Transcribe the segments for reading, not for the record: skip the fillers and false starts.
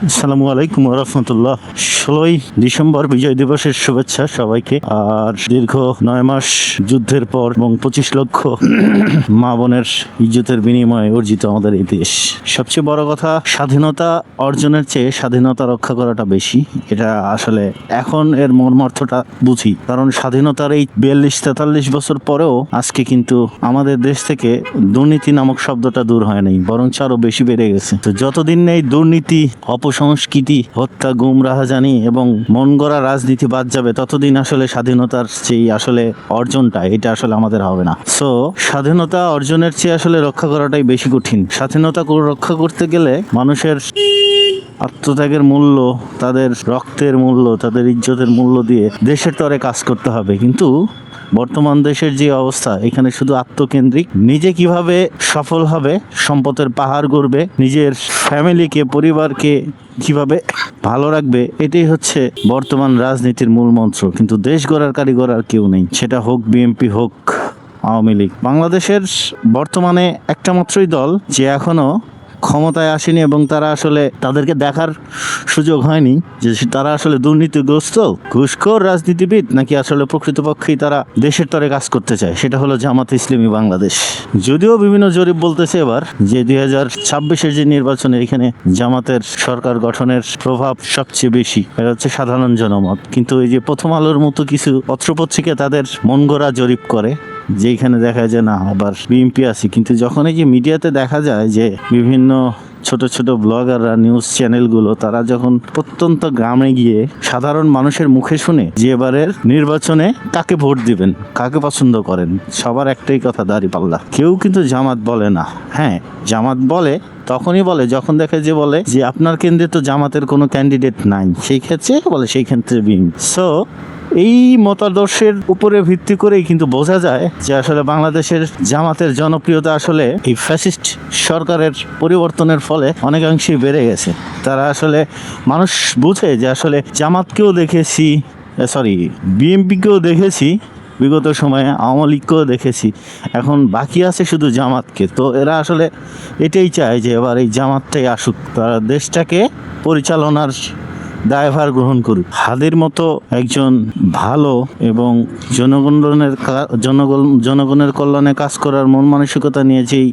আসসালামু আলাইকুম রহমতুল্লাহ। 16ই ডিসেম্বর বিজয় দিবসের শুভেচ্ছা সবাইকে। আর দীর্ঘ 9 মাস যুদ্ধের পর এবং 25 লক্ষ মা বোনের ইজ্জতের বিনিময়ে অর্জিত আমাদের এই দেশ। সবচেয়ে বড় কথা, স্বাধীনতা অর্জনের চেয়ে স্বাধীনতা রক্ষা করাটা বেশি। এটা আসলে এখন এর মর্মার্থটা বুঝি, কারণ স্বাধীনতার এই 42-43 বছর পরেও আজকে কিন্তু আমাদের দেশ থেকে দুর্নীতি নামক শব্দটা দূর হয় নাই, বরঞ্চ আরো বেশি বেড়ে গেছে। তো যতদিন এই দুর্নীতি, অপসংস্কৃতি, হত্যা, গুম, রাহাজানি এবং মন গড়া রাজনীতি বাদ যাবে, ততদিন আসলে স্বাধীনতার যেই আসলে অর্জনটা, এটা আসলে আমাদের হবে না। সো স্বাধীনতা অর্জনের চেয়ে আসলে রক্ষা করাটাই বেশি কঠিন। স্বাধীনতা রক্ষা করতে গেলে মানুষের আত্মত্যাগের মূল্য, তাদের রক্তের মূল্য, তাদের ইজ্জতের মূল্য দিয়ে দেশের তরে কাজ করতে হবে। কিন্তু বর্তমান দেশের যে অবস্থা, এখানে শুধু আত্মকেন্দ্রিক, নিজে কিভাবে সফল হবে, সম্পদের পাহাড় গড়বে, নিজের ফ্যামিলিকে, পরিবারকে কিভাবে ভালো রাখবে, এটাই হচ্ছে বর্তমান রাজনীতির মূল মন্ত্র। কিন্তু দেশ গড়ার কারিগর আর কেউ নেই, সেটা হোক বিএনপি, হোক আওয়ামী লীগ। বাংলাদেশের বর্তমানে একটা মাত্রই দল যে এখনো ক্ষমতায় আসেনি এবং তারা আসলে, তাদেরকে দেখার সুযোগ হয়নি যে তারা আসলে দুর্নীতিগ্রস্ত, ঘুষখোর রাজনীতিবিদ, নাকি আসলে প্রকৃতপক্ষেই তারা দেশের তরে কাজ করতে চায়। সেটা হলো জামাত ইসলামী বাংলাদেশ। যদিও বিভিন্ন জরিপ বলতেছে এবার যে 2026-এর যে নির্বাচনে এখানে জামাতের সরকার গঠনের প্রভাব সবচেয়ে বেশি, এটা হচ্ছে সাধারণ জনমত। কিন্তু এই যে প্রথম আলোর মতো কিছু পত্রপত্রিকা তাদের মন গড়া জরিপ করে, যেখানে দেখা যায় না আবার বিএনপি আছে, কিন্তু যখন এই যে মিডিয়াতে দেখা যায় যে বিভিন্ন ছোট ছোট ব্লগাররা, নিউজ চ্যানেলগুলো, তারা যখন প্রত্যন্ত গ্রামে গিয়ে সাধারণ মানুষের মুখে শুনে যে এবারের নির্বাচনে কাকে ভোট দিবেন, কাকে পছন্দ করেন, সবার একটাই কথা, দাঁড়িপাল্লা। কেউ কিন্তু জামাত বলে না। হ্যাঁ, জামাত বলে তখনই বলে যখন দেখে যে বলে যে আপনার কেন্দ্রে তো জামাতের কোনো ক্যান্ডিডেট নাই, সেই ক্ষেত্রে বলে সেই ক্ষেত্রে বিএনপি। সো এই মতাদর্শের উপরে ভিত্তি করেই কিন্তু বোঝা যায় যে আসলে বাংলাদেশের জামাতের জনপ্রিয়তা আসলে এই ফ্যাসিস্ট সরকারের পরিবর্তনের ফলে অনেকাংশেই বেড়ে গেছে। তারা আসলে, মানুষ বুঝে যে আসলে জামাতকেও দেখেছি, বিএনপিকেও দেখেছি বিগত সময়ে, আওয়ামী লীগকেও দেখেছি, এখন বাকি আছে শুধু জামাতকে। তো এরা আসলে এটাই চায় যে এবার এই জামাতটাই আসুক, তারা দেশটাকে পরিচালনার দায়ভার গ্রহণ করুক। হাদির মতো একজন ভালো এবং জনগণের কল্যাণে কাজ করার মন মানসিকতা নিয়ে যেই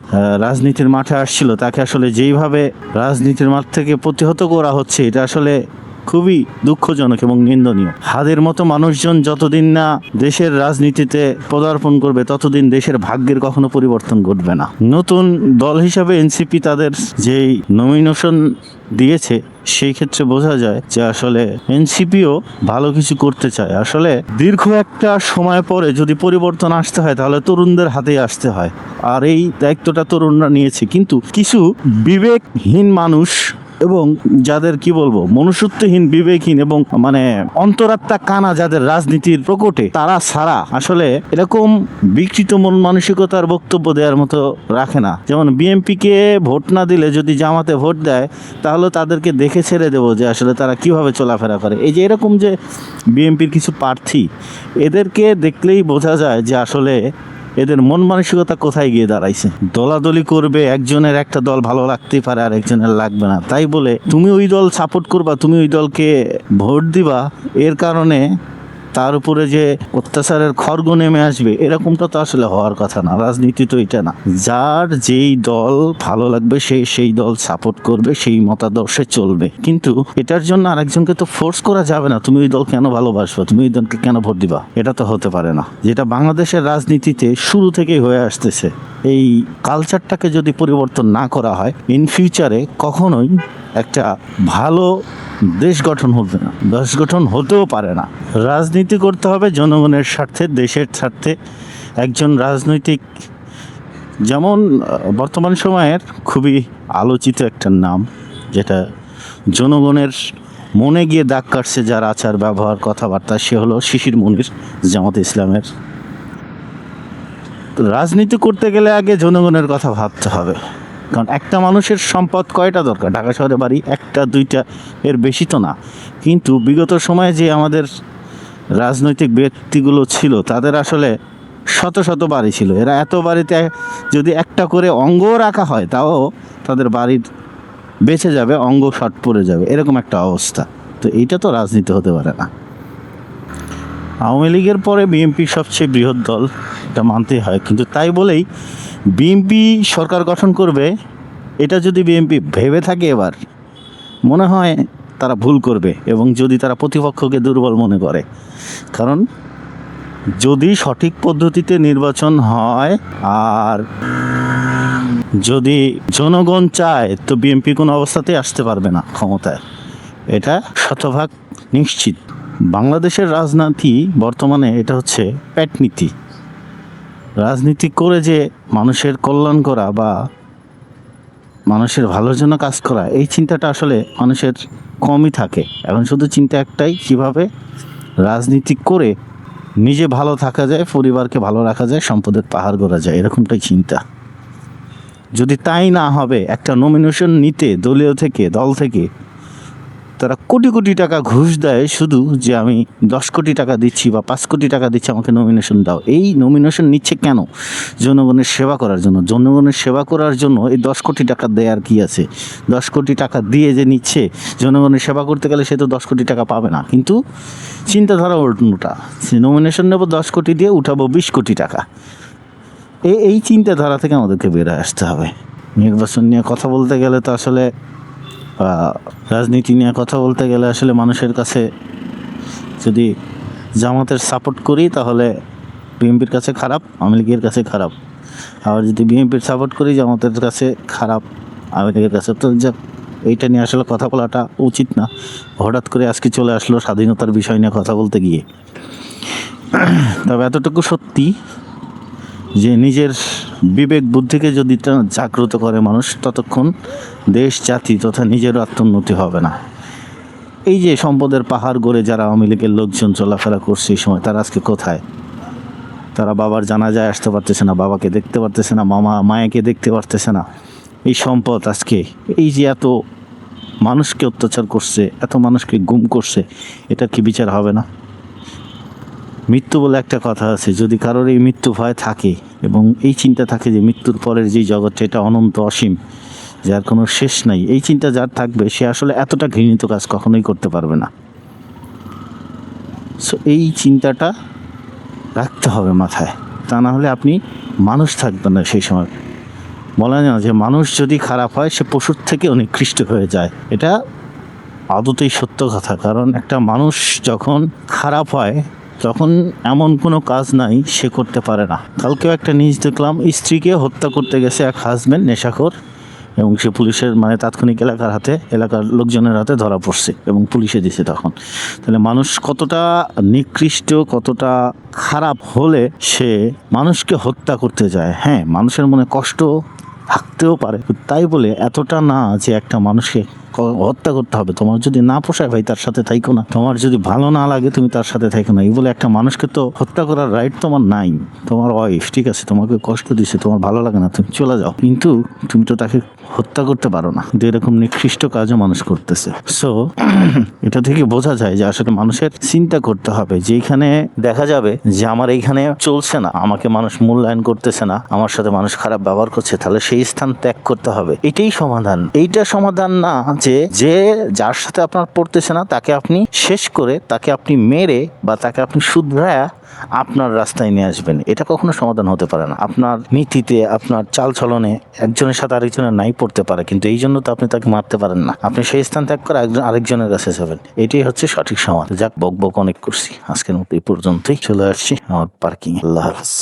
রাজনীতির মাঠে আসছিল, তাকে আসলে যেইভাবে রাজনীতির মাঠ থেকে প্রতিহত করা হচ্ছে, এটা আসলে খুবই দুঃখজনক এবং নিন্দনীয়। হাদের মতো মানুষজন যতদিন না দেশের রাজনীতিতে পদার্পণ করবে, ততদিন দেশের ভাগ্যের কখনো পরিবর্তন ঘটবে না। নতুন দল হিসাবে এনসিপি তাদের যেই নমিনেশন দিয়েছে, সেই ক্ষেত্রে বোঝা যায় যে আসলে এনসিপিও ভালো কিছু করতে চায়। আসলে দীর্ঘ একটা সময় পরে যদি পরিবর্তন আসতে হয়, তাহলে তরুণদের হাতেই আসতে হয়। আর এই দায়িত্বটা তরুণরা নিয়েছে। কিন্তু কিছু বিবেকহীন মানুষ এবং যাদের কি বলবো, মনুষ্যত্বহীন, বিবেকহীন এবং অন্তরাত্মা কানা যাদের রাজনীতির প্রকটে, তারা ছাড়া আসলে এরকম বিকৃত মন মানসিকতার বক্তব্য দেওয়ার মতো রাখে না। যেমন বিএনপিকে ভোট না দিলে যদি জামাতে ভোট দেয়, তাহলে তাদেরকে দেখে ছেড়ে দেবো যে আসলে তারা কিভাবে চলাফেরা করে। এই যে এরকম যে বিএনপির কিছু প্রার্থী, এদেরকে দেখলেই বোঝা যায় যে আসলে এদের মন মানসিকতা কোথায় গিয়ে দাঁড়াইছে। দলাদলি করবে, একজনের একটা দল ভালো লাগতেই পারে আর একজনের লাগবে না, তাই বলে তুমি ওই দল সাপোর্ট করবা, তুমি ওই দলকে ভোট দিবা, এর কারণে তার উপরে যে অত্যাচারের খড়গ নেমে আসবে, এরকমটা তো আসলে হওয়ার কথা না। রাজনীতি তো এটা না। যার যেই দল ভালো লাগবে সেই দল সাপোর্ট করবে, সেই মতাদর্শে চলবে। কিন্তু এটার জন্য আরেকজনকে তো ফোর্স করা যাবে না, তুমি ওই দল কেন ভালোবাসবা, তুমি ওই দলকে কেন ভোট দিবা, এটা তো হতে পারে না। যেটা বাংলাদেশের রাজনীতিতে শুরু থেকেই হয়ে আসতেছে। এই কালচারটাকে যদি পরিবর্তন না করা হয়, ইন ফিউচারে কখনোই একটা ভালো দেশ গঠন হবে না, দেশ গঠন হতেও পারে না। রাজনীতি করতে হবে জনগণের স্বার্থে, দেশের স্বার্থে। একজন রাজনৈতিক, যেমন বর্তমান সময়ের খুবই আলোচিত একটা নাম, যেটা জনগণের মনে গিয়ে দাগ কাটছে, যার আচার ব্যবহার কথাবার্তা, সে হলো শিশির মনির, জামাত ইসলামের। রাজনীতি করতে গেলে আগে জনগণের কথা ভাবতে হবে। কারণ একটা মানুষের সম্পদ কয়টা দরকার? ঢাকা শহরে বাড়ি একটা দুইটা, এর বেশি তো না। কিন্তু বিগত সময়ে যে আমাদের রাজনৈতিক ব্যক্তিগুলো ছিল, তাদের আসলে শত শত বাড়ি ছিল। এরা এত বাড়িতে যদি একটা করে অঙ্গ রাখা হয়, তাও তাদের বাড়ির বেঁচে যাবে, অঙ্গ শর্ট পড়ে যাবে, এরকম একটা অবস্থা। তো এইটা তো রাজনীতি হতে পারে না। আওয়ামী লীগের পরে বিএনপি সবচেয়ে বৃহৎ দল, এটা মানতেই হয়। কিন্তু তাই বলেই বিএনপি সরকার গঠন করবে, এটা যদি বিএনপি ভেবে থাকে এবার, মনে হয় তারা ভুল করবে। এবং যদি তারা প্রতিপক্ষকে দুর্বল মনে করে, কারণ যদি সঠিক পদ্ধতিতে নির্বাচন হয় আর যদি জনগণ চায়, তো বিএনপি কোনো অবস্থাতেই আসতে পারবে না ক্ষমতায়, এটা শতভাগ নিশ্চিত। বাংলাদেশের রাজনীতি বর্তমানে এটা হচ্ছে পেটনীতি। রাজনীতি করে যে মানুষের কল্যাণ করা বা মানুষের ভালোর জন্য কাজ করা, এই চিন্তাটা আসলে মানুষের কমই থাকে। এখন শুধু চিন্তা একটাই, কীভাবে রাজনীতি করে নিজে ভালো থাকা যায়, পরিবারকে ভালো রাখা যায়, সম্পদের পাহাড় গড়া যায়, এরকমটাই চিন্তা। যদি তাই না হবে, একটা নমিনেশন নিতে দলীয় থেকে, দল থেকে তারা কোটি কোটি টাকা ঘুষ দেয়, শুধু যে আমি 10 কোটি টাকা দিচ্ছি বা 5 কোটি টাকা দিচ্ছি, আমাকে নমিনেশন দাও। এই নমিনেশন নিচ্ছে কেন? জনগণের সেবা করার জন্য। জনগণের সেবা করার জন্য এই 10 কোটি টাকা দেওয়ার কি আছে? 10 কোটি টাকা দিয়ে যে নিচ্ছে, জনগণের সেবা করতে গেলে সে তো 10 কোটি টাকা পাবে না। কিন্তু চিন্তাধারা উল্টোটা, নমিনেশন নেব 10 কোটি দিয়ে, উঠাবো 20 কোটি টাকা। এই চিন্তাধারা থেকে আমাদেরকে বের হয়ে আসতে হবে। নির্বাচন নিয়ে কথা বলতে গেলে তো আসলে, রাজনীতি নিয়ে কথা বলতে গেলে আসলে মানুষের কাছে, যদি জামাতের সাপোর্ট করি তাহলে বিএনপির কাছে খারাপ, আওয়ামী লীগের কাছে খারাপ। আবার যদি বিএনপির সাপোর্ট করি, জামাতের কাছে খারাপ, আওয়ামী লীগের কাছে। তো যাক, এইটা নিয়ে আসলে কথা বলাটা উচিত না। হঠাৎ করে আজকে চলে আসলো স্বাধীনতার বিষয় নিয়ে কথা বলতে গিয়ে। তবে এতটুকু সত্যি যে নিজের বিবেক বুদ্ধিকে যদি জাগ্রত করে মানুষ, ততক্ষণ দেশ, জাতি তথা নিজেরও আত্মোন্নতি হবে না। এই যে সম্পদের পাহাড় গড়ে যারা আওয়ামী লীগের লোকজন চলাফেরা করছে এই সময়, তারা আজকে কোথায়? তারা বাবার জানাজায় আসতে পারতেছে না, বাবাকে দেখতে পারতেছে না, মায়াকে দেখতে পারতেছে না। এই সম্পদ আজকে, এই যে এত মানুষকে অত্যাচার করছে, এত মানুষকে গুম করছে, এটার কি বিচার হবে না? মৃত্যু বলে একটা কথা আছে, যদি কারোর এই মৃত্যু ভয় থাকে এবং এই চিন্তা থাকে যে মৃত্যুর পরের যে জগৎটা এটা অনন্ত অসীম, যার কোনো শেষ নাই, এই চিন্তা যার থাকবে, সে আসলে এতটা ঘৃণিত কাজ কখনোই করতে পারবে না। সো এই চিন্তাটা রাখতে হবে মাথায়, তা না হলে আপনি মানুষ থাকবেন না সেই সময়। বলা যায় না যে মানুষ যদি খারাপ হয়, সে পশুর থেকে নিকৃষ্ট হয়ে যায়। এটা আদতেই সত্য কথা। কারণ একটা মানুষ যখন খারাপ হয়, তখন এমন কোনো কাজ নাই সে করতে পারে না। কালকেও একটা নিউজ দেখলাম, স্ত্রীকে হত্যা করতে গেছে এক হাজব্যান্ড, নেশাখোর, এবং সে পুলিশের তাৎক্ষণিক এলাকার লোকজনের হাতে ধরা পড়ছে এবং পুলিশে দিছে তখন। তাহলে মানুষ কতটা নিকৃষ্ট, কতটা খারাপ হলে সে মানুষকে হত্যা করতে যায়। হ্যাঁ, মানুষের মনে কষ্ট থাকতেও পারে, তাই বলে এতটা না যে একটা মানুষকে হত্যা করতে হবে। তোমার যদি না পোষায় ভাই, তার সাথে থাইকো না। তোমার যদি ভালো না লাগে, তুমি তার সাথে থাইকো না। এই বলে একটা মানুষকে তো হত্যা করার রাইট তোমার নাই। তোমার ওয়াইফ, ঠিক আছে, তোমাকে কষ্ট দিছে, তোমার ভালো লাগে না, তুমি চলে যাও, কিন্তু তুমি তো তাকে হত্যা করতে পারো না। কিন্তু এরকম নিকৃষ্ট কাজও মানুষ করতেছে। সো এটা থেকে বোঝা যায় যে আসলে মানুষের চিন্তা করতে হবে, যে এখানে দেখা যাবে যে আমার এইখানে চলছে না, আমাকে মানুষ মূল্যায়ন করতেছে না, আমার সাথে মানুষ খারাপ ব্যবহার করছে, তাহলে সেই স্থান ত্যাগ করতে হবে। এটাই সমাধান। এইটা সমাধান না যে যার সাথে আপনার পড়তেছে না তাকে আপনি শেষ করে, তাকে আপনি মেরে বা তাকে আপনি শুধরায়া আপনার রাস্তায় নিয়ে আসবেন। এটা কখনো সমাধান হতে পারে না। আপনার নীতিতে, আপনার চালচলনে একজনের সাথে আরেকজনের নাই পড়তে পারে, কিন্তু এই জন্য তো আপনি তাকে মারতে পারেন না। আপনি সেই স্থান ত্যাগ করে আরেকজনের কাছে যাবেন। এটাই হচ্ছে সঠিক সমাধান। যাক, বক অনেক করছি, আজকের মতো এই পর্যন্তই। চলে আসছি আমার পার্কিং। আল্লাহ হাফেজ।